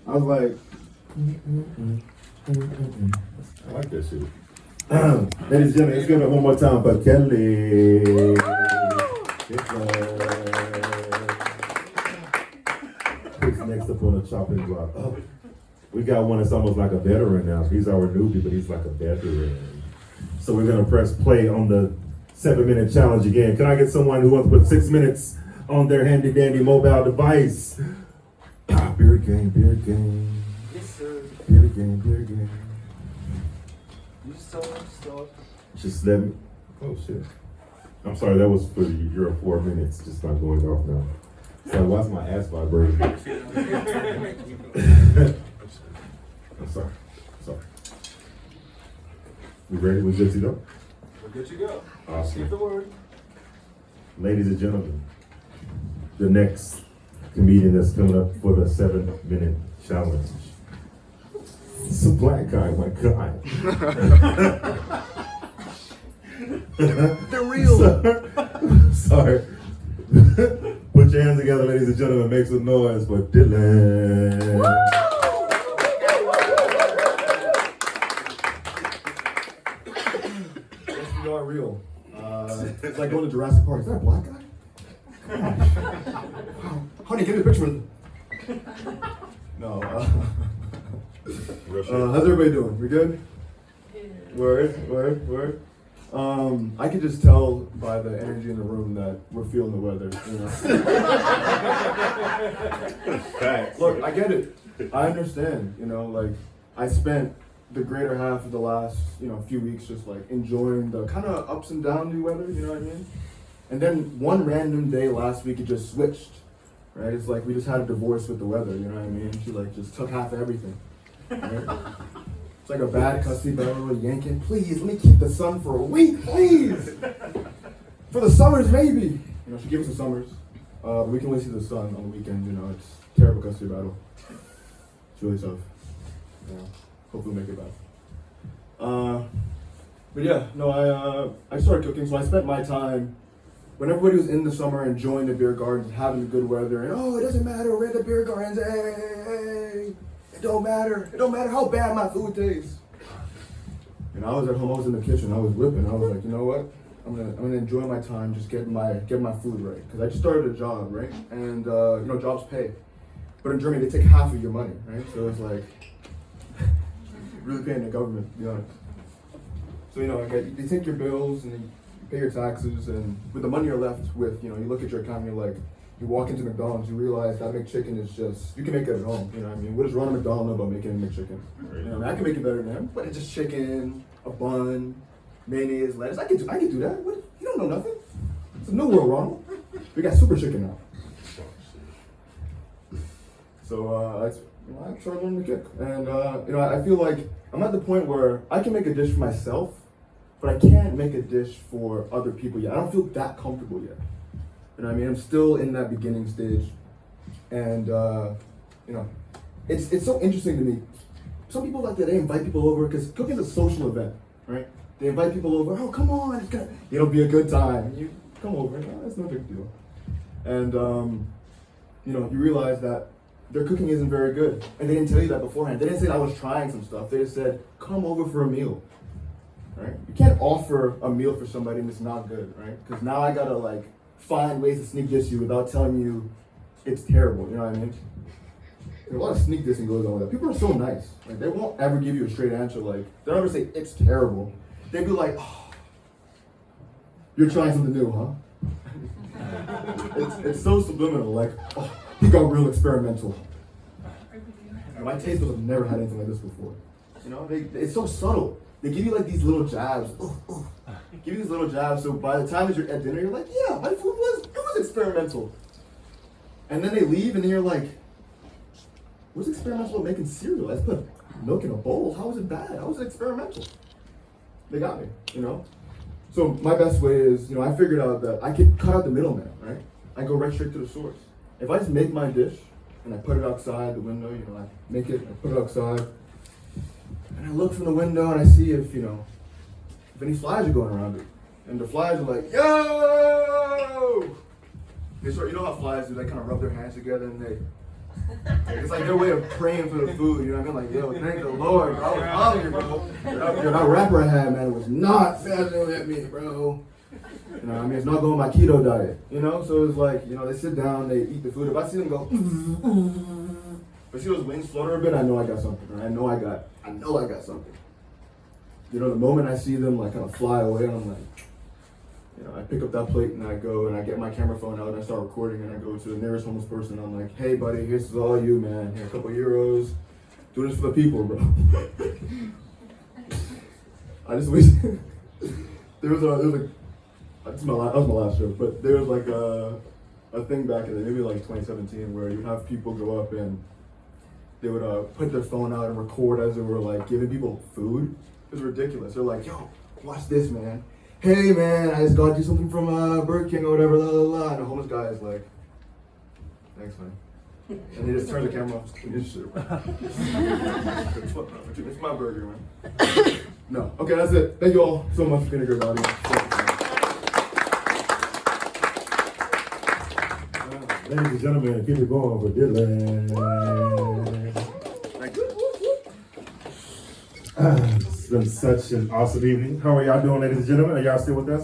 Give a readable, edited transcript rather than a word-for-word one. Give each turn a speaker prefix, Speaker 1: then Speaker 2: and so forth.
Speaker 1: I was like,
Speaker 2: I like that shit.
Speaker 1: ladies and gentlemen, let's give it one more time for Kelly. Who's next up on the chopping block? Oh, we got one that's almost like a veteran now. He's our newbie, but he's like a veteran. So we're gonna press play on the 7-minute challenge again. Can I get someone who wants to put 6 minutes on their handy dandy mobile device? Beard game, beard game.
Speaker 3: Yes, sir.
Speaker 1: Beard game, beard game.
Speaker 3: You start.
Speaker 1: Just let me. Oh shit. I'm sorry, that was for your 4 minutes. Just not going off now. So why's my ass vibrating? I'm sorry. We ready? We good to go?
Speaker 3: We're good to go.
Speaker 1: Awesome.
Speaker 3: Give the word.
Speaker 1: Ladies and gentlemen, the next comedian that's coming up for the 7-minute challenge. It's a black guy, my God.
Speaker 3: They're real.
Speaker 1: Sorry. Put your hands together, ladies and gentlemen. Make some noise for Dylan.
Speaker 4: Yes, we are real. It's like going to Jurassic Park. Is that a black guy? How do you get a picture with him? No. How's everybody doing? We good? Word. I can just tell by the energy in the room that we're feeling the weather, you know.
Speaker 1: Facts.
Speaker 4: Look, I get it. I understand, you know, like I spent the greater half of the last, few weeks just like enjoying the kind of ups and downs new weather, you know what I mean? And then one random day last week it just switched, right? It's like we just had a divorce with the weather, you know what I mean? She like just took half of everything, right? It's like a bad custody battle yanking. Please, let me keep the sun for a week, please. For the summers, maybe. She gave us the summers. But we can only see the sun on the weekends, it's a terrible custody battle. It's really tough. Hopefully we'll make it back. But yeah, no, I started cooking, so I spent my time when everybody was in the summer enjoying the beer gardens, having the good weather, and it doesn't matter, we're at the beer gardens, hey. It don't matter how bad my food tastes. And I was at home, I was in the kitchen, I was whipping. I was like, you know what? I'm gonna enjoy my time, just getting my food right. Because I just started a job, right? And jobs pay. But in Germany, they take half of your money, right? So it's like really paying the government, to be honest. So they take your bills and you pay your taxes, and with the money you're left with, you look at your account and you're like, you walk into McDonald's, you realize that McChicken is just, you can make it at home, you know what I mean? What does Ronald McDonald know about making a McChicken? I can make it better than him, but it's just chicken, a bun, mayonnaise, lettuce. I can do that. What? You don't know nothing. It's a new world, Ronald. We got super chicken now. So I started learning to cook, and I feel like I'm at the point where I can make a dish for myself, but I can't make a dish for other people yet. I don't feel that comfortable yet. You know what I mean? I'm still in that beginning stage. And, it's so interesting to me. Some people like that, they invite people over, because cooking is a social event, right? They invite people over, oh, come on, it'll be a good time. You come over, it's no big deal. And, you realize that their cooking isn't very good. And they didn't tell you that beforehand. They didn't say I was trying some stuff. They just said, come over for a meal, right? You can't offer a meal for somebody and it's not good, right? Because now I gotta, find ways to sneak diss you without telling you it's terrible, you know what I mean? There's a lot of sneak dissing goes on with that. People are so nice. They won't ever give you a straight answer, they'll never say it's terrible. They'd be like, oh, you're trying something new, huh? it's so subliminal, oh, he got real experimental. And my taste buds have never had anything like this before. It's so subtle. They give you these little jabs. Give you these little jabs, so by the time that you're at dinner, you're like, yeah, my food was experimental. And then they leave, and then you're like, what's experimental about making cereal? I just put milk in a bowl. How was it bad? How was it experimental? They got me, So my best way is, I figured out that I could cut out the middleman, right? I go right straight to the source. If I just make my dish, and I put it outside the window, I make it, I put it outside, and I look from the window and I see if any flies are going around it. And the flies are like, yo! They start, how flies do, they kind of rub their hands together and they It's like their way of praying for the food, you know what I mean? Like, yo, thank the Lord, bro. I was hungry, bro. Yo, that rapper I had, man, was not faster at me, bro. You know what I mean? It's not going my keto diet, you know? So it's like, you know, they sit down, they eat the food. If I see them go, if I see those wings flutter a bit, I know I got something. Right? I know I got something. You know, the moment I see them like kind of fly away, I'm like, you know, I pick up that plate and I go and I get my camera phone out and I start recording and I go to the nearest homeless person. I'm like, hey buddy, this is all you, man. Here, a couple euros. Do this for the people, bro. I just wish that was my last joke, but there was like a thing back in maybe like 2017 where you have people go up and they would put their phone out and record as they were like giving people food. It was ridiculous. They're like, yo, watch this, man. Hey man, I just got you something from Burger King or whatever, la la la. And the homeless guy is like, thanks man. And he just turns the camera off. It's my burger, man. No. Okay, that's it. Thank you all so much for being a good audience.
Speaker 1: Ladies and gentlemen, keep it going for Dylan.
Speaker 4: Thank you.
Speaker 1: It's been such an awesome evening. How are y'all doing, ladies and gentlemen? Are y'all still with us?